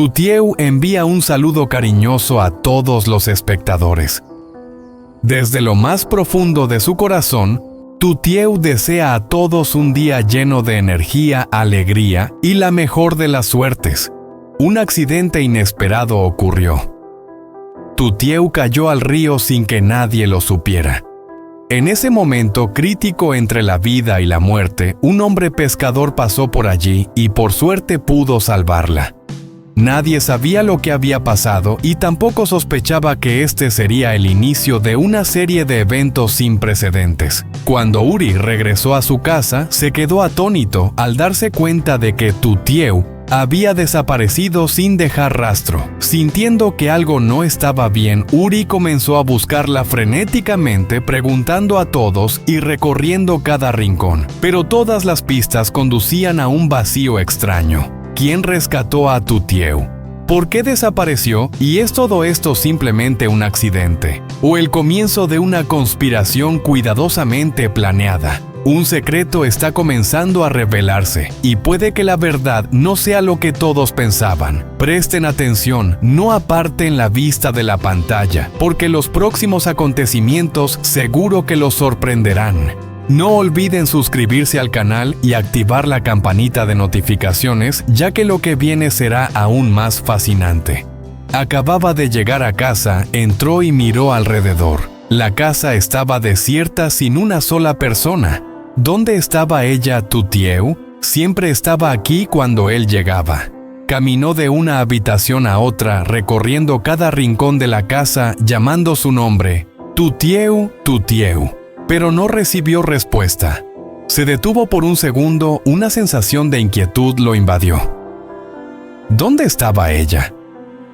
Tutieu envía un saludo cariñoso a todos los espectadores. Desde lo más profundo de su corazón, Tutieu desea a todos un día lleno de energía, alegría y la mejor de las suertes. Un accidente inesperado ocurrió. Tutieu cayó al río sin que nadie lo supiera. En ese momento crítico entre la vida y la muerte, un hombre pescador pasó por allí y por suerte pudo salvarla. Nadie sabía lo que había pasado y tampoco sospechaba que este sería el inicio de una serie de eventos sin precedentes. Cuando Uri regresó a su casa, se quedó atónito al darse cuenta de que Tutieu había desaparecido sin dejar rastro. Sintiendo que algo no estaba bien, Uri comenzó a buscarla frenéticamente, preguntando a todos y recorriendo cada rincón. Pero todas las pistas conducían a un vacío extraño. ¿Quién rescató a Tutieu? ¿Por qué desapareció? ¿Y es todo esto simplemente un accidente? ¿O el comienzo de una conspiración cuidadosamente planeada? Un secreto está comenzando a revelarse, y puede que la verdad no sea lo que todos pensaban. Presten atención, no aparten la vista de la pantalla, porque los próximos acontecimientos seguro que los sorprenderán. No olviden suscribirse al canal y activar la campanita de notificaciones, ya que lo que viene será aún más fascinante. Acababa de llegar a casa, entró y miró alrededor. La casa estaba desierta sin una sola persona. ¿Dónde estaba ella, Tutieu? Siempre estaba aquí cuando él llegaba. Caminó de una habitación a otra, recorriendo cada rincón de la casa, llamando su nombre, Tutieu, Tutieu. Pero no recibió respuesta. Se detuvo por un segundo, una sensación de inquietud lo invadió. ¿Dónde estaba ella?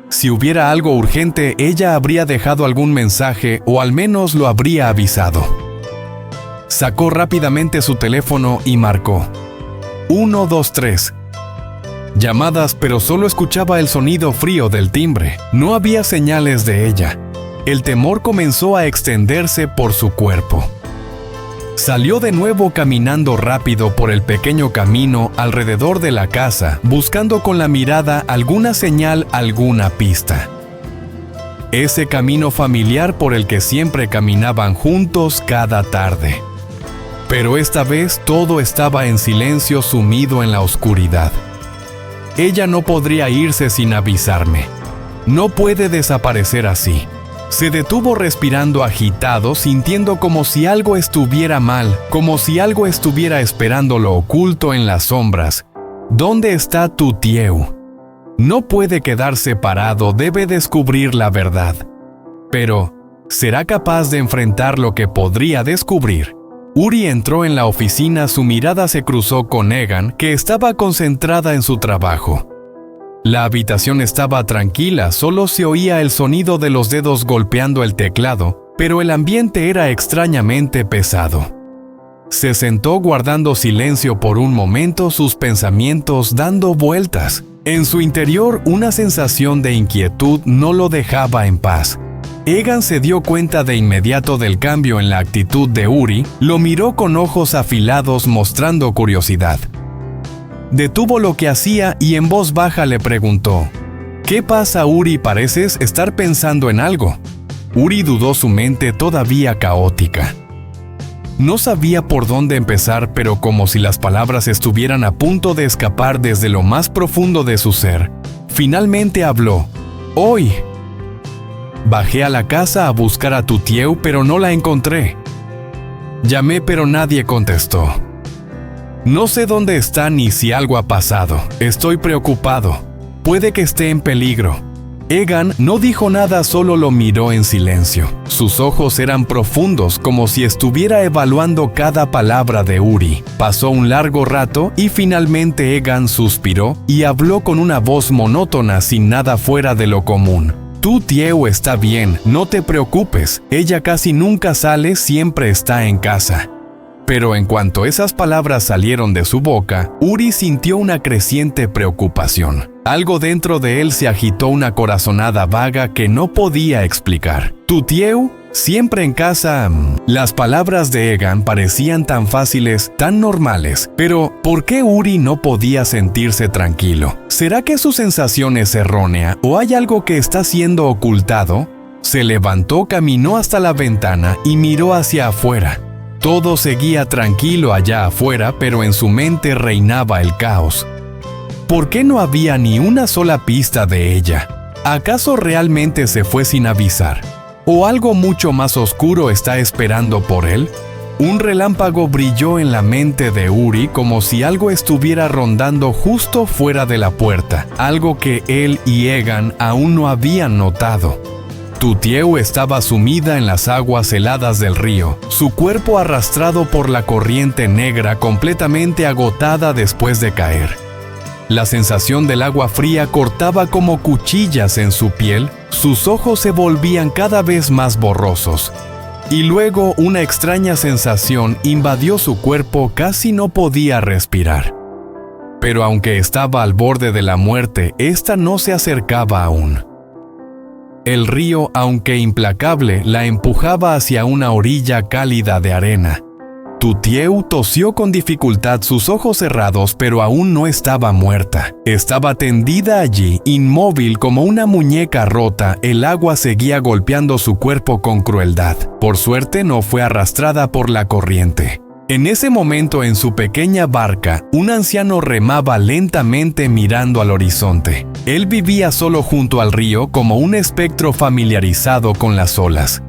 Si hubiera algo urgente, ella habría dejado algún mensaje o al menos lo habría avisado. Sacó rápidamente su teléfono y marcó. 123. Llamadas, pero solo escuchaba el sonido frío del timbre. No había señales de ella. El temor comenzó a extenderse por su cuerpo. Salió de nuevo caminando rápido por el pequeño camino alrededor de la casa, buscando con la mirada alguna señal, alguna pista. Ese camino familiar por el que siempre caminaban juntos cada tarde. Pero esta vez todo estaba en silencio, sumido en la oscuridad. Ella no podría irse sin avisarme. No puede desaparecer así. Se detuvo respirando agitado, sintiendo como si algo estuviera mal, como si algo estuviera esperándolo oculto en las sombras. ¿Dónde está Tutieu? No puede quedarse parado, debe descubrir la verdad. Pero, ¿será capaz de enfrentar lo que podría descubrir? Uri entró en la oficina, su mirada se cruzó con Egan, que estaba concentrada en su trabajo. La habitación estaba tranquila, solo se oía el sonido de los dedos golpeando el teclado, pero el ambiente era extrañamente pesado. Se sentó guardando silencio por un momento, sus pensamientos dando vueltas. En su interior, una sensación de inquietud no lo dejaba en paz. Egan se dio cuenta de inmediato del cambio en la actitud de Uri, lo miró con ojos afilados mostrando curiosidad. Detuvo lo que hacía y en voz baja le preguntó, ¿qué pasa, Uri? Pareces estar pensando en algo. Uri dudó, su mente todavía caótica. No sabía por dónde empezar, pero como si las palabras estuvieran a punto de escapar desde lo más profundo de su ser, finalmente habló. Hoy. Bajé a la casa a buscar a Tutieu, pero no la encontré. Llamé, pero nadie contestó. No sé dónde está ni si algo ha pasado. Estoy preocupado. Puede que esté en peligro. Egan no dijo nada, solo lo miró en silencio. Sus ojos eran profundos, como si estuviera evaluando cada palabra de Uri. Pasó un largo rato y finalmente Egan suspiró y habló con una voz monótona, sin nada fuera de lo común. Tutieu está bien, no te preocupes. Ella casi nunca sale, siempre está en casa. Pero en cuanto esas palabras salieron de su boca, Uri sintió una creciente preocupación. Algo dentro de él se agitó, una corazonada vaga que no podía explicar. Tutieu, Siempre en casa. Las palabras de Egan parecían tan fáciles, tan normales. Pero, ¿por qué Uri no podía sentirse tranquilo? ¿Será que su sensación es errónea o hay algo que está siendo ocultado? Se levantó, caminó hasta la ventana y miró hacia afuera. Todo seguía tranquilo allá afuera, pero en su mente reinaba el caos. ¿Por qué no había ni una sola pista de ella? ¿Acaso realmente se fue sin avisar? ¿O algo mucho más oscuro está esperando por él? Un relámpago brilló en la mente de Uri como si algo estuviera rondando justo fuera de la puerta, algo que él y Egan aún no habían notado. Tutieu estaba sumida en las aguas heladas del río, su cuerpo arrastrado por la corriente negra, completamente agotada después de caer. La sensación del agua fría cortaba como cuchillas en su piel, sus ojos se volvían cada vez más borrosos. Y luego una extraña sensación invadió su cuerpo, casi no podía respirar. Pero aunque estaba al borde de la muerte, ésta no se acercaba aún. El río, aunque implacable, la empujaba hacia una orilla cálida de arena. Tutieu tosió con dificultad, sus ojos cerrados, pero aún no estaba muerta. Estaba tendida allí, inmóvil como una muñeca rota. El agua seguía golpeando su cuerpo con crueldad. Por suerte no fue arrastrada por la corriente. En ese momento, en su pequeña barca, un anciano remaba lentamente mirando al horizonte. Él vivía solo junto al río como un espectro familiarizado con las olas.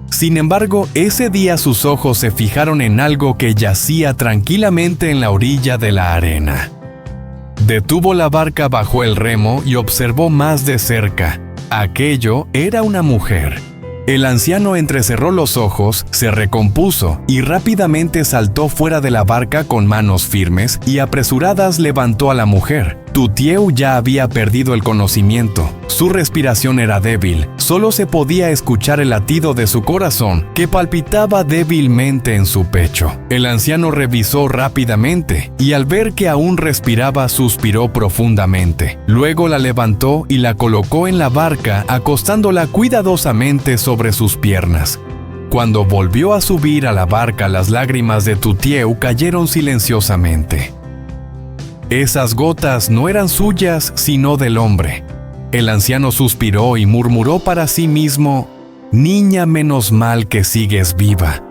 Sin embargo, ese día sus ojos se fijaron en algo que yacía tranquilamente en la orilla de la arena. Detuvo la barca bajo el remo y observó más de cerca. Aquello era una mujer. El anciano entrecerró los ojos, se recompuso y rápidamente saltó fuera de la barca con manos firmes y apresuradas levantó a la mujer. Tutieu ya había perdido el conocimiento. Su respiración era débil. Solo se podía escuchar el latido de su corazón, que palpitaba débilmente en su pecho. El anciano revisó rápidamente y al ver que aún respiraba, suspiró profundamente. Luego la levantó y la colocó en la barca, acostándola cuidadosamente sobre sus piernas. Cuando volvió a subir a la barca, las lágrimas de Tutieu cayeron silenciosamente. Esas gotas no eran suyas, sino del hombre. El anciano suspiró y murmuró para sí mismo: «Niña, menos mal que sigues viva».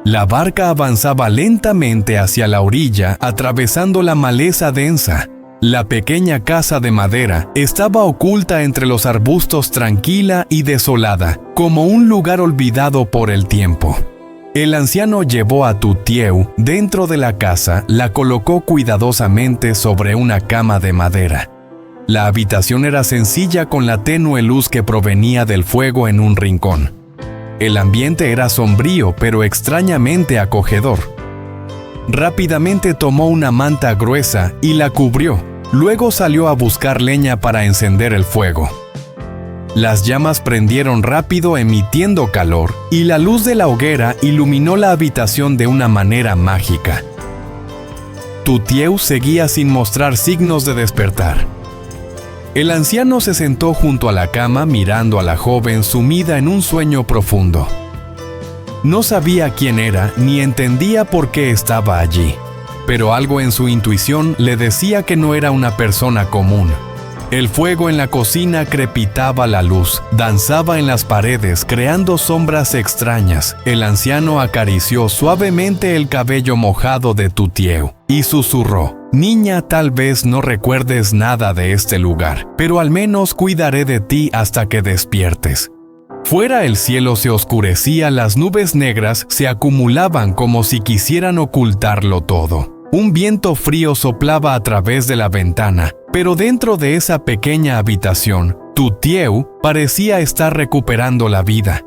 La barca avanzaba lentamente hacia la orilla, atravesando la maleza densa. La pequeña casa de madera estaba oculta entre los arbustos, tranquila y desolada, como un lugar olvidado por el tiempo. El anciano llevó a Tutieu dentro de la casa, la colocó cuidadosamente sobre una cama de madera. La habitación era sencilla, con la tenue luz que provenía del fuego en un rincón. El ambiente era sombrío, pero extrañamente acogedor. Rápidamente tomó una manta gruesa y la cubrió. Luego salió a buscar leña para encender el fuego. Las llamas prendieron rápido, emitiendo calor, y la luz de la hoguera iluminó la habitación de una manera mágica. Tutieu seguía sin mostrar signos de despertar. El anciano se sentó junto a la cama mirando a la joven sumida en un sueño profundo. No sabía quién era ni entendía por qué estaba allí, pero algo en su intuición le decía que no era una persona común. El fuego en la cocina crepitaba la luz, danzaba en las paredes, creando sombras extrañas. El anciano acarició suavemente el cabello mojado de Tutieu y susurró: «Niña, tal vez no recuerdes nada de este lugar, pero al menos cuidaré de ti hasta que despiertes». Fuera el cielo se oscurecía, las nubes negras se acumulaban como si quisieran ocultarlo todo. Un viento frío soplaba a través de la ventana, pero dentro de esa pequeña habitación, Tutieu parecía estar recuperando la vida.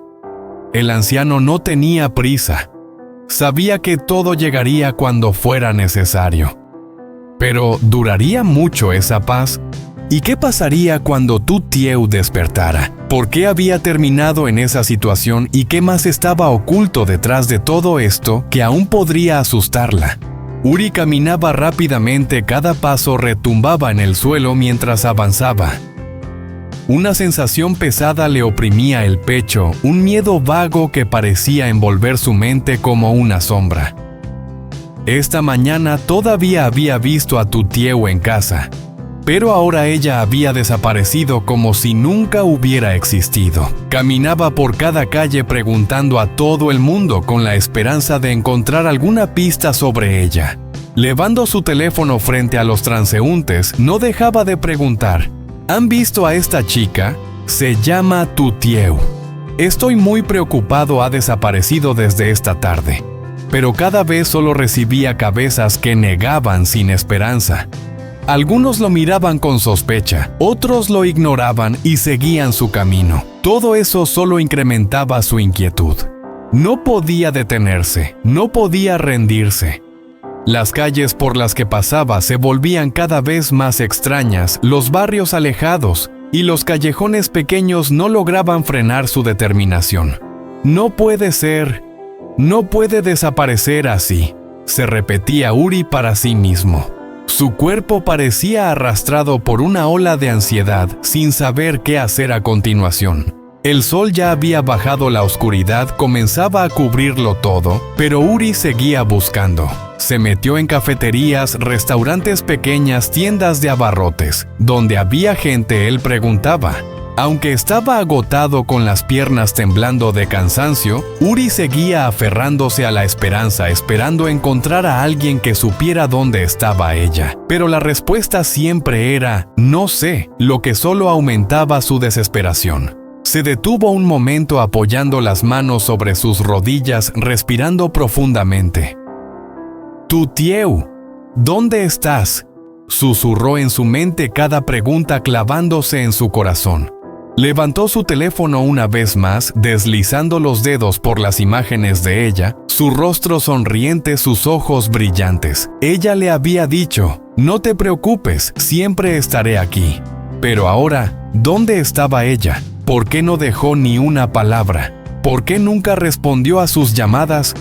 El anciano no tenía prisa. Sabía que todo llegaría cuando fuera necesario. Pero ¿duraría mucho esa paz? ¿Y qué pasaría cuando Tutieu despertara? ¿Por qué había terminado en esa situación y qué más estaba oculto detrás de todo esto que aún podría asustarla? Uri caminaba rápidamente, cada paso retumbaba en el suelo mientras avanzaba. Una sensación pesada le oprimía el pecho, un miedo vago que parecía envolver su mente como una sombra. Esta mañana todavía había visto a tu Tieu en casa, pero ahora ella había desaparecido como si nunca hubiera existido. Caminaba por cada calle preguntando a todo el mundo con la esperanza de encontrar alguna pista sobre ella. Levando su teléfono frente a los transeúntes, no dejaba de preguntar: ¿han visto a esta chica? Se llama tu Tieu. Estoy muy preocupado, ha desaparecido desde esta tarde. Pero cada vez solo recibía cabezas que negaban sin esperanza. Algunos lo miraban con sospecha, otros lo ignoraban y seguían su camino. Todo eso solo incrementaba su inquietud. No podía detenerse, no podía rendirse. Las calles por las que pasaba se volvían cada vez más extrañas, los barrios alejados y los callejones pequeños no lograban frenar su determinación. No puede ser, no puede desaparecer así, se repetía Uri para sí mismo. Su cuerpo parecía arrastrado por una ola de ansiedad sin saber qué hacer a continuación. El sol ya había bajado, la oscuridad comenzaba a cubrirlo todo, pero Uri seguía buscando. Se metió en cafeterías, restaurantes pequeñas, tiendas de abarrotes. Donde había gente, él preguntaba. Aunque estaba agotado, con las piernas temblando de cansancio, Uri seguía aferrándose a la esperanza, esperando encontrar a alguien que supiera dónde estaba ella. Pero la respuesta siempre era no sé, lo que solo aumentaba su desesperación. Se detuvo un momento apoyando las manos sobre sus rodillas, respirando profundamente. Tu Tieu, ¿dónde estás?, susurró en su mente, cada pregunta clavándose en su corazón. Levantó su teléfono una vez más, deslizando los dedos por las imágenes de ella, su rostro sonriente, sus ojos brillantes. Ella le había dicho: no te preocupes, siempre estaré aquí. Pero ahora, ¿dónde estaba ella? ¿Por qué no dejó ni una palabra? ¿Por qué nunca respondió a sus llamadas?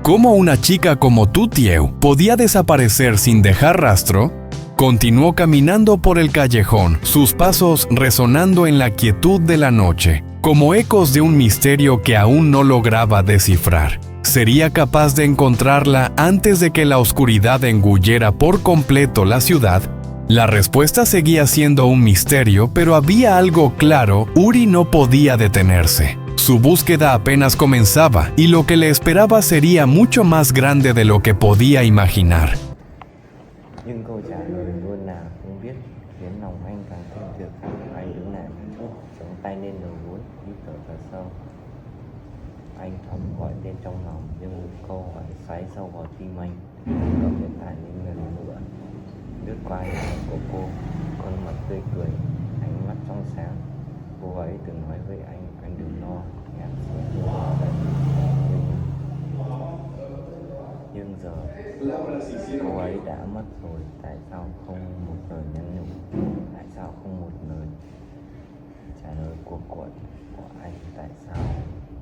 ¿Cómo una chica como tu Tieu podía desaparecer sin dejar rastro? Continuó caminando por el callejón, sus pasos resonando en la quietud de la noche, como ecos de un misterio que aún no lograba descifrar. ¿Sería capaz de encontrarla antes de que la oscuridad engullera por completo la ciudad? La respuesta seguía siendo un misterio, pero había algo claro: Uri no podía detenerse. Su búsqueda apenas comenzaba, y lo que le esperaba sería mucho más grande de lo que podía imaginar. Nhưng câu trả lời luôn là không biết khiến lòng anh càng thêm tuyệt vọng. Anh đứng lại một chút, chống tay lên đầu gối, hít thở thật sâu. Anh thầm gọi tên trong lòng, nhưng một câu hỏi xoáy sâu vào tim anh, cầm điện thoại lên lần nữa. Lướt qua hình ảnh của cô, con mặt tươi cười, ánh mắt trong sáng. Cô ấy từng nói với anh đừng lo, em sẽ luôn ở đây. Nhưng giờ cô ấy đã mất rồi. Tại sao không một lời nhắn nhủ? Tại sao không một lời trả lời cuộc gọi của anh? Tại sao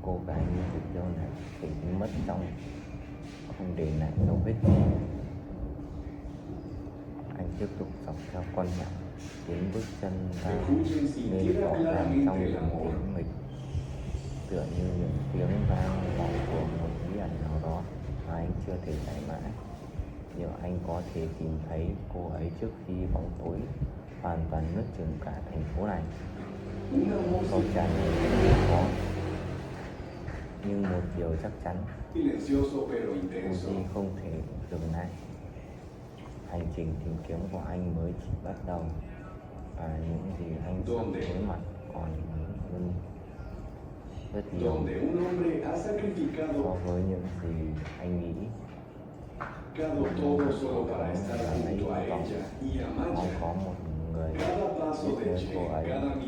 cô gái như Tuyệt Yêu này bị mất trong không để lại dấu vết? Anh tiếp tục dọc theo con hẻm, tiến bước chân ra lên rõ ràng trong những tĩnh mịch, tựa như những tiếng vang vọng của một bí ẩn nào đó mà anh chưa thể giải mã. Liệu anh có thể tìm thấy cô ấy trước khi bóng tối hoàn toàn nuốt chửng cả thành phố này? Câu trả lời không có, nhưng một điều chắc chắn, Uzi không thể dừng lại. Hành trình tìm kiếm của anh mới chỉ bắt đầu, và những gì anh sắp đối mặt còn hơn rất nhiều so với những gì anh nghĩ. Mong có một người biết đến cô ấy đang